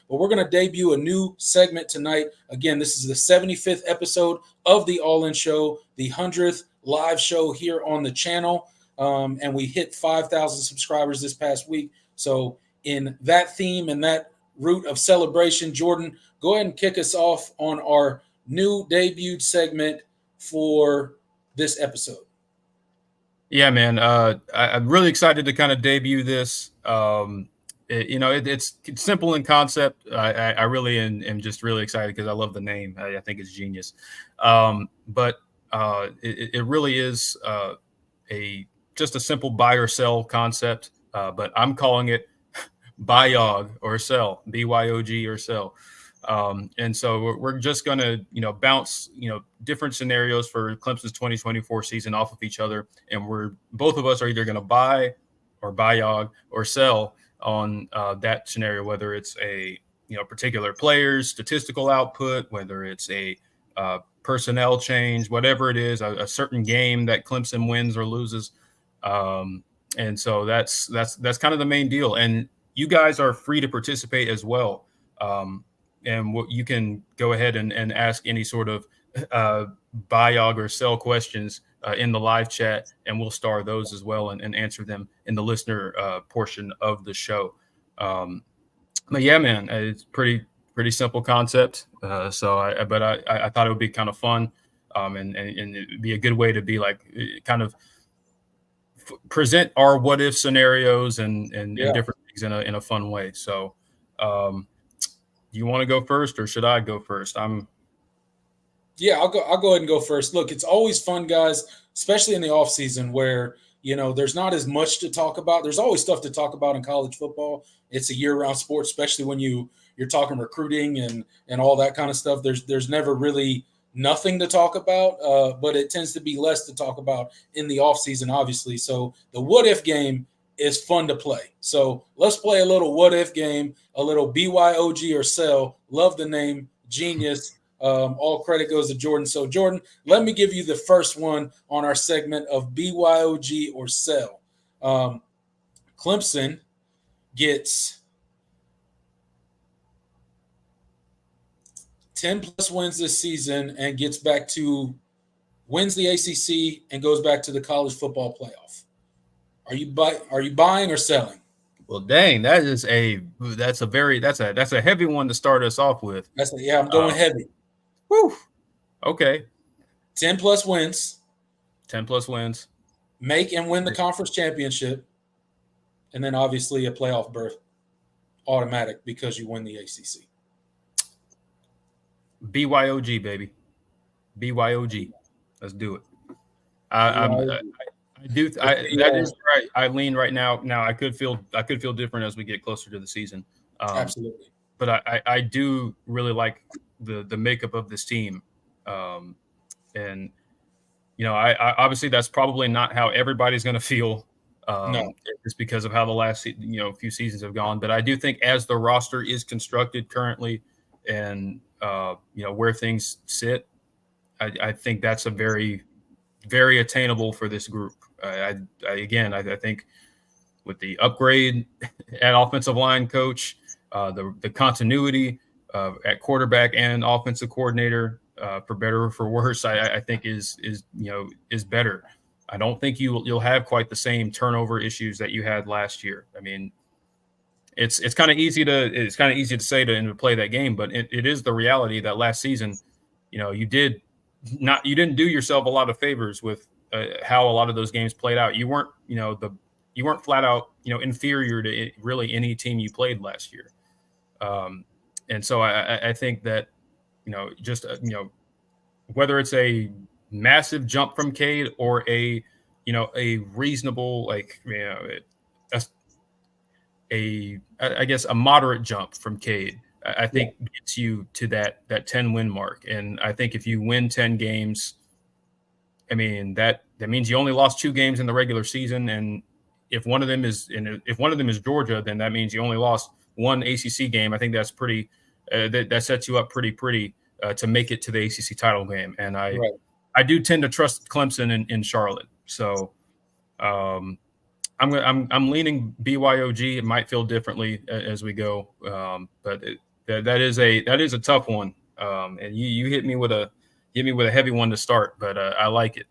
But we're going to debut a new segment tonight. Again, this is the 75th episode of the All In Show, the 100th live show here on the channel. And we hit 5,000 subscribers this past week. So in that theme and that route of celebration, Jordan, go ahead and kick us off on our new debuted segment for this episode. Yeah, man. I'm really excited to kind of debut this. It's simple in concept. I really am just really excited because I love the name. I think it's genius. But it really is just a simple buy or sell concept. But I'm calling it BYOG or sell, BYOG or sell. And so we're just going to, bounce, different scenarios for Clemson's 2024 season off of each other. And both of us are either going to buy or BYOG or sell on that scenario, whether it's a, particular player's statistical output, whether it's a personnel change, whatever it is, a certain game that Clemson wins or loses. And so that's kind of the main deal. And you guys are free to participate as well. And you can go ahead and ask any sort of BYOG or sell questions in the live chat, and we'll star those as well and answer them in the listener portion of the show. But yeah, man, it's pretty simple concept. So I thought it would be kind of fun, and it'd be a good way to be like kind of present our what if scenarios and different things in a fun way. So. You want to go first, or should I go first? I'll go ahead and go first. Look, it's always fun, guys, especially in the off season where, there's not as much to talk about. There's always stuff to talk about in college football. It's a year-round sport, especially when you're talking recruiting and all that kind of stuff. There's never really nothing to talk about, but it tends to be less to talk about in the off season, obviously. So the what if game is fun to play. So let's play a little what if game, a little BYOG or sell. Love the name, genius. All credit goes to Jordan. So Jordan, let me give you the first one on our segment of BYOG or sell. Clemson gets 10 plus wins this season and wins the ACC and goes back to the college football playoff. Are you buying or selling? Well, dang, that's a heavy one to start us off with. I'm going heavy. Whew. Okay. 10 plus wins. 10 plus wins. Make and win the conference championship. And then obviously a playoff berth. Automatic because you win the ACC. BYOG, baby. BYOG. Let's do it. That is right. I lean right now. Now I could feel different as we get closer to the season. Absolutely. But I do really like the makeup of this team. And I obviously that's probably not how everybody's going to feel. No. Just because of how the last few seasons have gone. But I do think as the roster is constructed currently, and where things sit, I think that's a very, very attainable for this group. I think with the upgrade at offensive line coach, the continuity at quarterback and offensive coordinator, for better or for worse, I think is better. I don't think you'll have quite the same turnover issues that you had last year. I mean, it's kind of easy to say to play that game, but it is the reality that last season, you didn't do yourself a lot of favors with how a lot of those games played out. You weren't flat out inferior to really any team you played last year. And so I think that whether it's a massive jump from Cade or a reasonable a moderate jump from Cade, I think gets you to that 10 win mark. And I think if you win 10 games, I mean that means you only lost 2 games in the regular season, and if one of them is Georgia, then that means you only lost 1 ACC game. I think that's pretty. That sets you up pretty to make it to the ACC title game. And I do tend to trust Clemson in Charlotte. So I'm leaning BYOG. It might feel differently as we go, but that is a tough one. And you hit me with a heavy one to start, but I like it.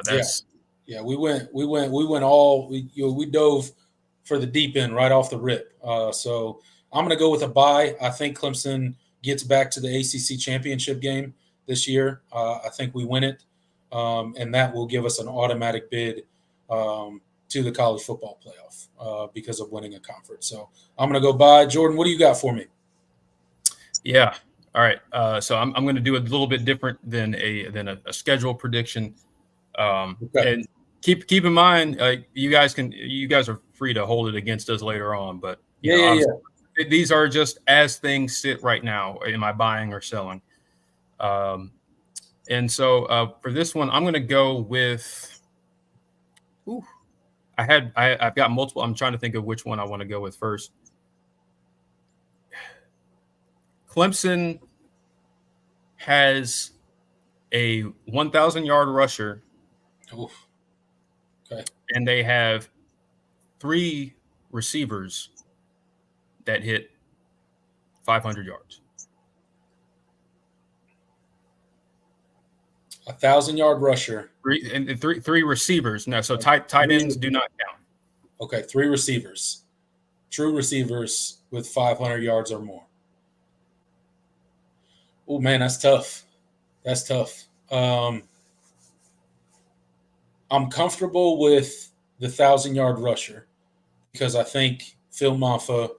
That's we went all we dove for the deep end right off the rip. So I'm going to go with a bye. I think Clemson gets back to the ACC championship game this year. I think we win it, and that will give us an automatic bid to the college football playoff because of winning a conference. So I'm going to go bye. Jordan, what do you got for me? Yeah. All right. So I'm going to do a little bit different than a schedule prediction. Okay. And keep in mind, you guys are free to hold it against us later on, but these are just as things sit right now. Am I buying or selling? And so for this one, I'm going to go with. I've got multiple. I'm trying to think of which one I want to go with first. Clemson has a 1,000-yard rusher. Oof. Okay. And they have 3 receivers that hit 500 yards. 1,000-yard rusher. Three receivers. No, so tight ends do not count. Okay, 3 receivers. True receivers with 500 yards or more. Oh, man, that's tough. That's tough. I'm comfortable with the 1,000-yard rusher because I think Phil Maffa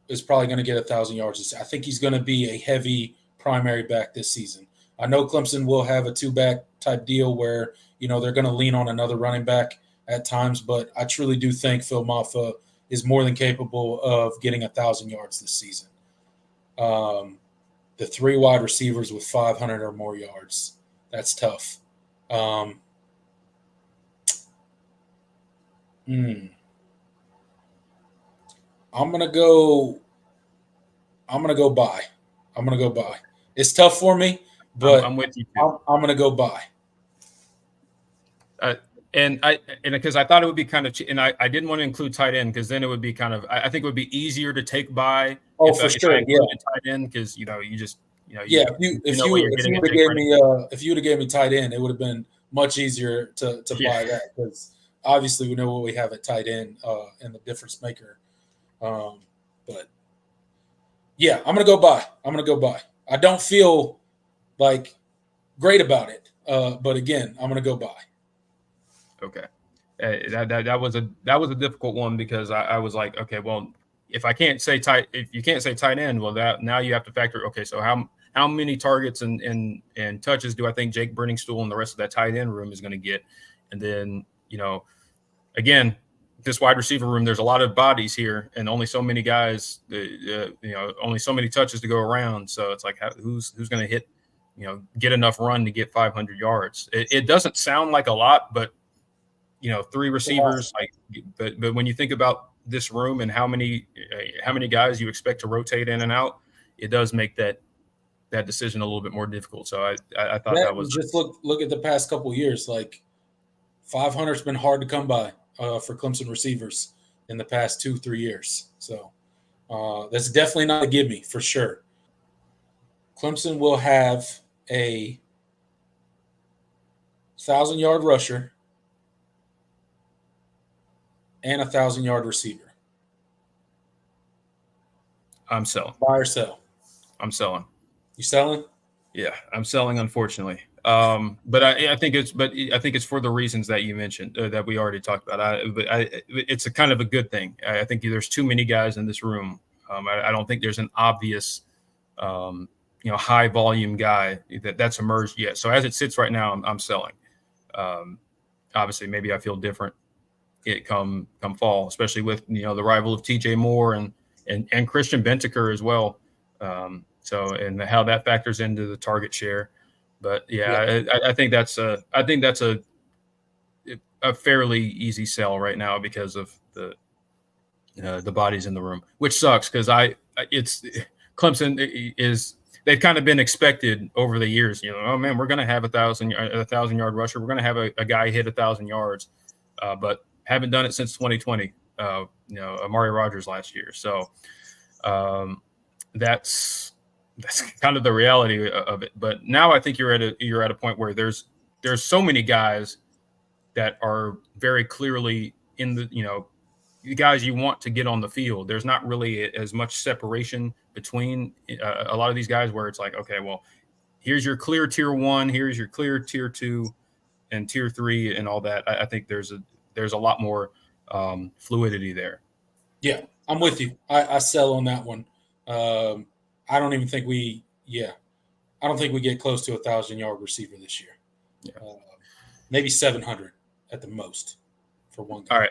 is probably going to get 1,000 yards. I think he's going to be a heavy primary back this season. I know Clemson will have a 2-back type deal where, they're going to lean on another running back at times, but I truly do think Phil Maffa is more than capable of getting 1,000 yards this season. The 3 wide receivers with 500 or more yards, that's tough. I'm gonna go buy. It's tough for me, but I'm with you too. I'm gonna go buy. And because I thought it would be kind of, and I didn't want to include tight end because then it would be kind of, I think it would be easier to take by. Oh, for sure, yeah. Tight end because you if you would have gave me tight end, it would have been much easier to buy that because obviously we know what we have at tight end and the difference maker. But yeah, I'm gonna go buy. I don't feel like great about it, but again, I'm gonna go buy. Okay, that was a difficult one because I was like, okay, well, if you can't say tight end, well, that now you have to factor. Okay, so how many targets and touches do I think Jake Brenningstool and the rest of that tight end room is going to get? And then again, this wide receiver room, there's a lot of bodies here, and only so many guys, only so many touches to go around. So it's like, who's going to hit, get enough run to get 500 yards? It doesn't sound like a lot, but 3 receivers, but when you think about this room and how many guys you expect to rotate in and out, it does make that decision a little bit more difficult. So I thought that was just look at the past couple of years. Like 500's been hard to come by for Clemson receivers in the past 2-3 years. So that's definitely not a gimme for sure. Clemson will have a 1,000-yard rusher and a 1,000-yard receiver. I'm selling. Buy or sell? I'm selling. You selling? Yeah, I'm selling, unfortunately. But I think it's for the reasons that you mentioned that we already talked about. It's a kind of a good thing. I think there's too many guys in this room. I don't think there's an obvious, high volume guy that's emerged yet. So as it sits right now, I'm selling. Obviously, maybe I feel different. It come fall, especially with the arrival of TJ Moore and Christian Bentaker as well. And how that factors into the target share. But I think that's a fairly easy sell right now because of the bodies in the room, which sucks because Clemson is. They've kind of been expected over the years. Oh man, we're going to have a 1,000-yard rusher. We're going to have a guy hit 1,000 yards, but haven't done it since 2020. Amari Rogers last year. So Um, that's kind of the reality of it. But now I think you're at a point where there's so many guys that are very clearly in the, the guys you want to get on the field. There's not really as much separation between a lot of these guys where it's like, okay, well, here's your clear tier 1, here's your clear tier 2 and tier 3 and all that. I think there's a lot more fluidity there. Yeah, I'm with you. I sell on that one. I don't even think I don't think we get close to 1,000-yard receiver this year. Yeah. Maybe 700 at the most for one guy. All right.